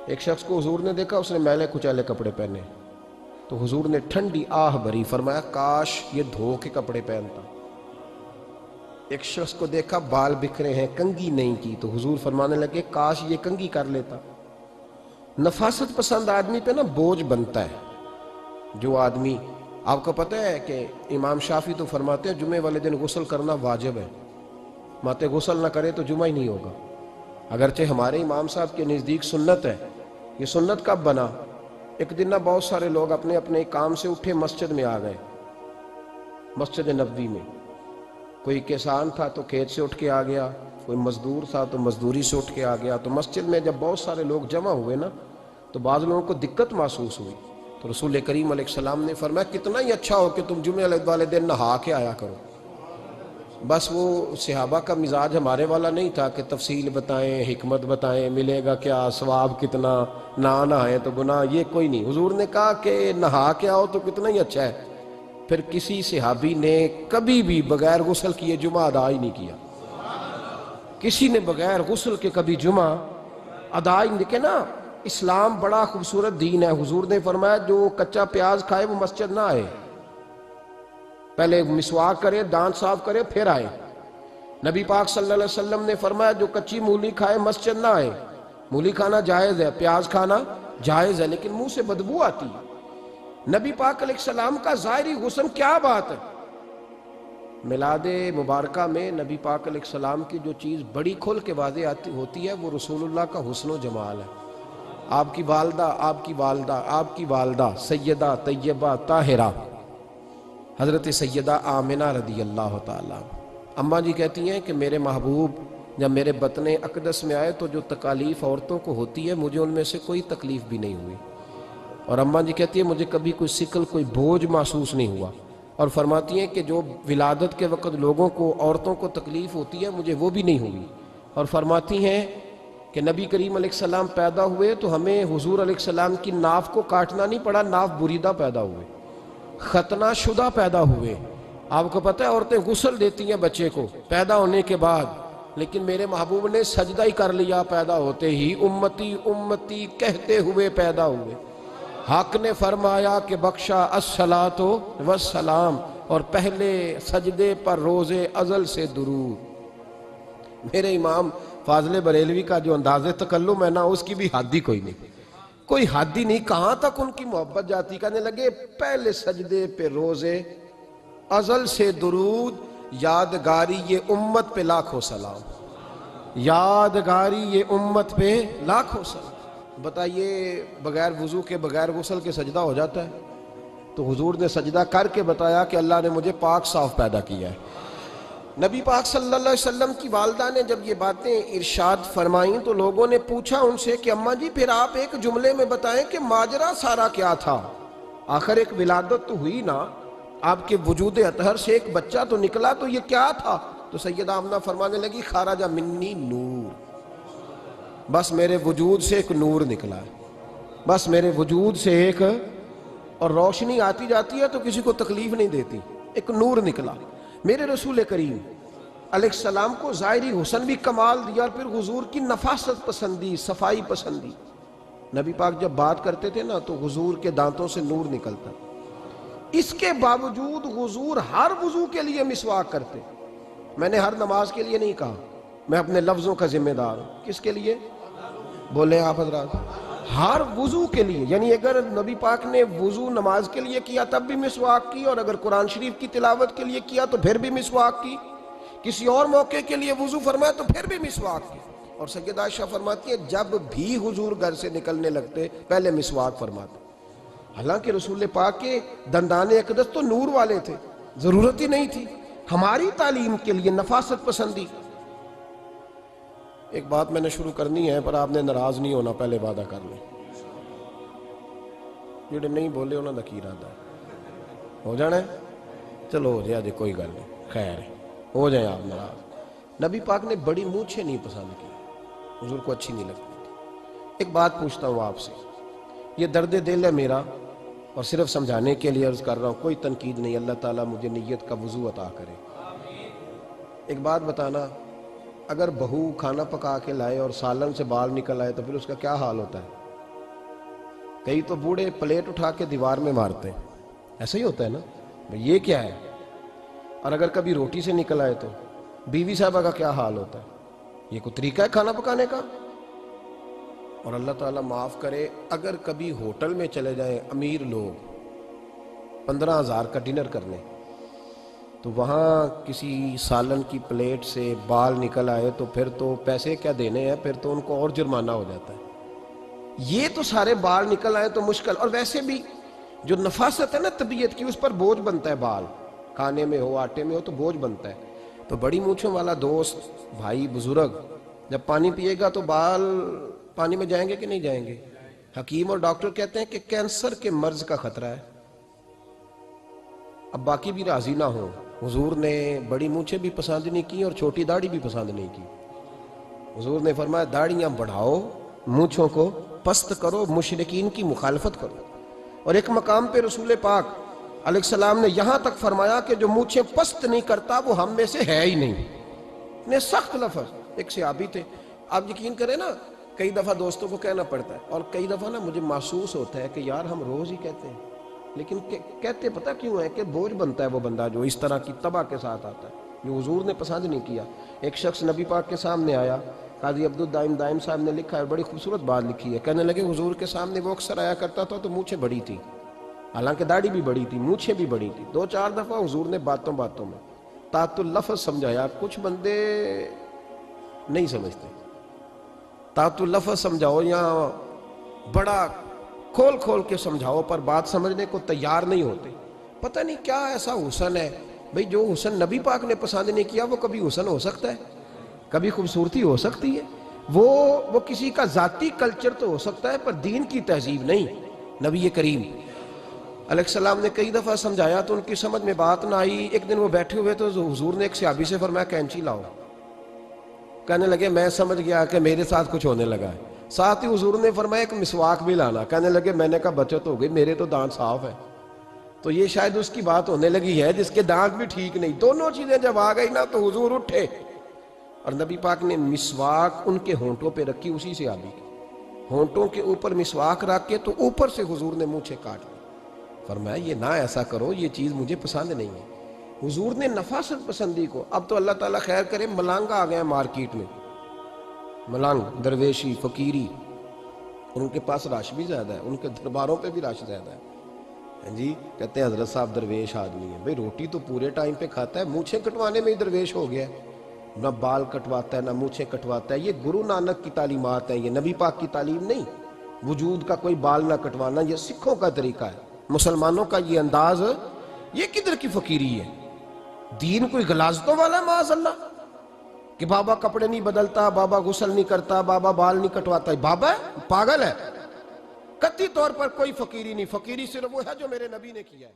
ایک شخص کو حضور نے دیکھا، اس نے میلے کچیلے کپڑے پہنے، تو حضور نے ٹھنڈی آہ بھری، فرمایا کاش یہ دھو کے کپڑے پہنتا۔ ایک شخص کو دیکھا بال بکھرے ہیں، کنگھی نہیں کی، تو حضور فرمانے لگے کاش یہ کنگھی کر لیتا۔ نفاست پسند آدمی پہ نا بوجھ بنتا ہے۔ جو آدمی، آپ کو پتہ ہے کہ امام شافعی تو فرماتے ہیں جمعے والے دن غسل کرنا واجب ہے، ماتے غسل نہ کرے تو جمعہ ہی نہیں ہوگا۔ اگرچہ ہمارے امام صاحب کے نزدیک سنت ہے۔ یہ سنت کب بنا؟ ایک دن نہ بہت سارے لوگ اپنے اپنے کام سے اٹھے مسجد میں آ گئے، مسجد نبوی میں۔ کوئی کسان تھا تو کھیت سے اٹھ کے آ گیا، کوئی مزدور تھا تو مزدوری سے اٹھ کے آ گیا۔ تو مسجد میں جب بہت سارے لوگ جمع ہوئے نا تو بعض لوگوں کو دقت محسوس ہوئی، تو رسول کریم علیہ السلام نے فرمایا کتنا ہی اچھا ہو کہ تم جمعے والے دن نہا کے آیا کرو۔ بس وہ صحابہ کا مزاج ہمارے والا نہیں تھا کہ تفصیل بتائیں، حکمت بتائیں، ملے گا کیا، ثواب کتنا، نہ نہائیں تو گناہ، یہ کوئی نہیں۔ حضور نے کہا کہ نہا کے آؤ تو کتنا ہی اچھا ہے۔ پھر کسی صحابی نے کبھی بھی بغیر غسل کیے جمعہ ادا ہی نہیں کیا، کسی نے بغیر غسل کے کبھی جمعہ ادا ہی نہیں۔ دیکھیں نا، اسلام بڑا خوبصورت دین ہے۔ حضور نے فرمایا جو کچا پیاز کھائے وہ مسجد نہ آئے، پہلے مسواک کرے، دانت صاف کرے پھر آئے۔ نبی پاک صلی اللہ علیہ وسلم نے فرمایا جو کچی مولی کھائے مسجد نہ آئے۔ مولی کھانا جائز ہے، پیاز کھانا جائز ہے، لیکن منہ سے بدبو آتی ہے۔ نبی پاک علیہ السلام کا ظاہری حسن کیا بات ہے۔ میلاد مبارکہ میں نبی پاک علیہ السلام کی جو چیز بڑی کھل کے واضح ہوتی ہے وہ رسول اللہ کا حسن و جمال ہے۔ آپ کی والدہ سیدہ طیبہ طاہرہ حضرت سیدہ آمنہ رضی اللہ تعالیٰ، اماں جی کہتی ہیں کہ میرے محبوب جب میرے بطن اقدس میں آئے تو جو تکالیف عورتوں کو ہوتی ہے مجھے ان میں سے کوئی تکلیف بھی نہیں ہوئی، اور اماں جی کہتی ہیں مجھے کبھی کوئی ثقل، کوئی بوجھ محسوس نہیں ہوا، اور فرماتی ہیں کہ جو ولادت کے وقت لوگوں کو، عورتوں کو تکلیف ہوتی ہے مجھے وہ بھی نہیں ہوئی، اور فرماتی ہیں کہ نبی کریم علیہ السلام پیدا ہوئے تو ہمیں حضور علیہ السلام کی ناف کو کاٹنا نہیں پڑا، ناف بریدہ پیدا ہوئے، ختنہ شدہ پیدا ہوئے۔ آپ کو پتہ ہے عورتیں غسل دیتی ہیں بچے کو پیدا ہونے کے بعد، لیکن میرے محبوب نے سجدہ ہی کر لیا پیدا ہوتے ہی، امتی امتی کہتے ہوئے پیدا ہوئے۔ حق نے فرمایا کہ بخشا الصلاۃ والسلام، اور پہلے سجدے پر روز ازل سے درود۔ میرے امام فاضل بریلوی کا جو انداز تکلم ہے نا، اس کی بھی حد ہی کوئی نہیں، کوئی حد ہی نہیں، کہاں تک ان کی محبت جاتی۔ کہنے لگے پہلے سجدے پہ روز ازل سے درود، یادگاری یہ امت پہ لاکھوں سلام، یادگاری یہ امت پہ لاکھوں سلام۔ بتائیے بغیر وضو کے، بغیر غسل کے سجدہ ہو جاتا ہے؟ تو حضور نے سجدہ کر کے بتایا کہ اللہ نے مجھے پاک صاف پیدا کیا ہے۔ نبی پاک صلی اللہ علیہ وسلم کی والدہ نے جب یہ باتیں ارشاد فرمائیں تو لوگوں نے پوچھا ان سے کہ اماں جی پھر آپ ایک جملے میں بتائیں کہ ماجرا سارا کیا تھا، آخر ایک ولادت تو ہوئی نا، آپ کے وجود اطہر سے ایک بچہ تو نکلا، تو یہ کیا تھا؟ تو سیدہ آمنہ فرمانے لگی خارج منی نور، بس میرے وجود سے ایک نور نکلا ہے، بس میرے وجود سے ایک، اور روشنی آتی جاتی ہے تو کسی کو تکلیف نہیں دیتی، ایک نور نکلا۔ میرے رسول کریم علیہ السلام کو ظاہری حسن بھی کمال دیا، اور پھر حضور کی نفاست پسندی، صفائی پسندی۔ نبی پاک جب بات کرتے تھے نا تو حضور کے دانتوں سے نور نکلتا، اس کے باوجود حضور ہر وضو کے لیے مسواک کرتے۔ میں نے ہر نماز کے لیے نہیں کہا، میں اپنے لفظوں کا ذمہ دار ہوں۔ کس کے لیے بولے آپ حضرات؟ ہر وضو کے لیے، یعنی اگر نبی پاک نے وضو نماز کے لیے کیا تب بھی مسواک کی، اور اگر قرآن شریف کی تلاوت کے لیے کیا تو پھر بھی مسواک کی، کسی اور موقع کے لیے وضو فرمایا تو پھر بھی مسواک کی۔ اور سیدہ عائشہ فرماتی ہے جب بھی حضور گھر سے نکلنے لگتے پہلے مسواک فرماتے، حالانکہ رسول پاک کے دندان اقدس تو نور والے تھے، ضرورت ہی نہیں تھی۔ ہماری تعلیم کے لیے نفاست پسندی۔ ایک بات میں نے شروع کرنی ہے پر آپ نے ناراض نہیں ہونا، پہلے وعدہ کر لیں، جڑے نہیں بولے انہوں نے کی ارادہ ہے ہو جانا ہے، چلو ہو جائے، کوئی گل نہیں، خیر ہے، ہو جائیں آپ ناراض۔ نبی پاک نے بڑی مونچھیں نہیں پسند کی، حضور کو اچھی نہیں لگتی تھی۔ ایک بات پوچھتا ہوں آپ سے، یہ درد دل ہے میرا اور صرف سمجھانے کے لیے عرض کر رہا ہوں، کوئی تنقید نہیں، اللہ تعالیٰ مجھے نیت کا وضو عطا کرے۔ ایک بات بتانا، اگر بہو کھانا پکا کے لائے اور سالن سے بال نکل آئے تو پھر اس کا کیا حال ہوتا ہے؟ کئی تو بوڑھے پلیٹ اٹھا کے دیوار میں مارتے ہیں، ایسا ہی ہوتا ہے نا، یہ کیا ہے؟ اور اگر کبھی روٹی سے نکل آئے تو بیوی صاحبہ کا کیا حال ہوتا ہے؟ یہ کوئی طریقہ ہے کھانا پکانے کا؟ اور اللہ تعالیٰ معاف کرے، اگر کبھی ہوٹل میں چلے جائیں امیر لوگ 15,000 کا ڈنر کرنے، تو وہاں کسی سالن کی پلیٹ سے بال نکل آئے تو پھر تو پیسے کیا دینے ہیں، پھر تو ان کو اور جرمانہ ہو جاتا ہے۔ یہ تو سارے بال نکل آئے تو مشکل، اور ویسے بھی جو نفاست ہے نا طبیعت کی، اس پر بوجھ بنتا ہے، بال کھانے میں ہو آٹے میں ہو تو بوجھ بنتا ہے۔ تو بڑی مونچھوں والا دوست بھائی بزرگ جب پانی پیے گا تو بال پانی میں جائیں گے کہ نہیں جائیں گے؟ حکیم اور ڈاکٹر کہتے ہیں کہ کینسر کے مرض کا خطرہ ہے۔ اب باقی بھی راضی نہ ہوں، حضور نے بڑی مونچھیں بھی پسند نہیں کی اور چھوٹی داڑھی بھی پسند نہیں کی۔ حضور نے فرمایا داڑھیاں بڑھاؤ، مونچھوں کو پست کرو، مشرکین کی مخالفت کرو۔ اور ایک مقام پہ رسول پاک علیہ السلام نے یہاں تک فرمایا کہ جو مونچھیں پست نہیں کرتا وہ ہم میں سے ہے ہی نہیں۔ اتنے سخت لفظ۔ ایک صحابی تھے، آپ یقین کریں نا، کئی دفعہ دوستوں کو کہنا پڑتا ہے، اور کئی دفعہ نا مجھے محسوس ہوتا ہے کہ یار ہم روز ہی کہتے ہیں، لیکن کہتے پتہ کیوں ہے کہ بوجھ بنتا ہے وہ بندہ جو اس طرح کی تباہ کے ساتھ آتا ہے، جو حضور نے پسند نہیں کیا۔ ایک شخص نبی پاک کے سامنے آیا، قاضی عبدالدائم دائم صاحب نے لکھا ہے، بڑی خوبصورت بات لکھی ہے، کہنے لگے حضور کے سامنے وہ اکثر آیا کرتا تھا تو مونچھیں بڑی تھی، حالانکہ داڑھی بھی بڑی تھی، مونچھیں بھی بڑی تھی۔ 2-4 دفعہ حضور نے باتوں باتوں میں تات اللفظ سمجھایا۔ کچھ بندے نہیں سمجھتے، تات اللفظ سمجھاؤ یا بڑا کھول کھول کے سمجھاؤ پر بات سمجھنے کو تیار نہیں ہوتے۔ پتہ نہیں کیا ایسا حسن ہے بھئی، جو حسن نبی پاک نے پسند نہیں کیا وہ کبھی حسن ہو سکتا ہے، کبھی خوبصورتی ہو سکتی ہے، وہ کسی کا ذاتی کلچر تو ہو سکتا ہے پر دین کی تہذیب نہیں۔ نبی کریم علیہ السلام نے کئی دفعہ سمجھایا تو ان کی سمجھ میں بات نہ آئی۔ ایک دن وہ بیٹھے ہوئے تو حضور نے ایک صحابی سے فرمایا کینچی لاؤ۔ کہنے لگے میں سمجھ گیا کہ میرے ساتھ کچھ ہونے لگا ہے۔ ساتھ ہی حضور نے فرمایا ایک مسواک بھی لانا۔ کہنے لگے میں نے کہا بچت ہو گئی، میرے تو دانت صاف ہے۔ تو یہ شاید اس کی بات ہونے لگی ہے جس کے دانت بھی ٹھیک نہیں۔ دونوں چیزیں جب آ گئی نا تو حضور اٹھے اور نبی پاک نے مسواک ان کے ہونٹوں پہ رکھی، اسی سے آبی کی ہونٹوں کے اوپر مسواک رکھ کے تو اوپر سے حضور نے مونچھیں کاٹ لی۔ فرمایا یہ نہ ایسا کرو، یہ چیز مجھے پسند نہیں ہے۔ حضور نے نفاست پسندی کو، اب تو اللہ تعالیٰ خیر کرے ملنگ آ گئے ہیں مارکیٹ میں، ملنگ درویشی فقیری، اور ان کے پاس رش بھی زیادہ ہے، ان کے درباروں پہ بھی رش زیادہ ہے جی۔ کہتے ہیں حضرت صاحب درویش آدمی ہے، بھئی روٹی تو پورے ٹائم پہ کھاتا ہے، مونچھیں کٹوانے میں ہی درویش ہو گیا ہے، نہ بال کٹواتا ہے نہ مونچھیں کٹواتا ہے۔ یہ گرو نانک کی تعلیمات ہیں، یہ نبی پاک کی تعلیم نہیں۔ وجود کا کوئی بال نہ کٹوانا یہ سکھوں کا طریقہ ہے، مسلمانوں کا یہ انداز، یہ کدھر کی فقیری ہے؟ دین کوئی غلاظتوں والا معاذ اللہ، کہ بابا کپڑے نہیں بدلتا، بابا غسل نہیں کرتا، بابا بال نہیں کٹواتا، بابا ہے پاگل ہے؟ قطعی طور پر کوئی فقیری نہیں، فقیری صرف وہ ہے جو میرے نبی نے کیا ہے۔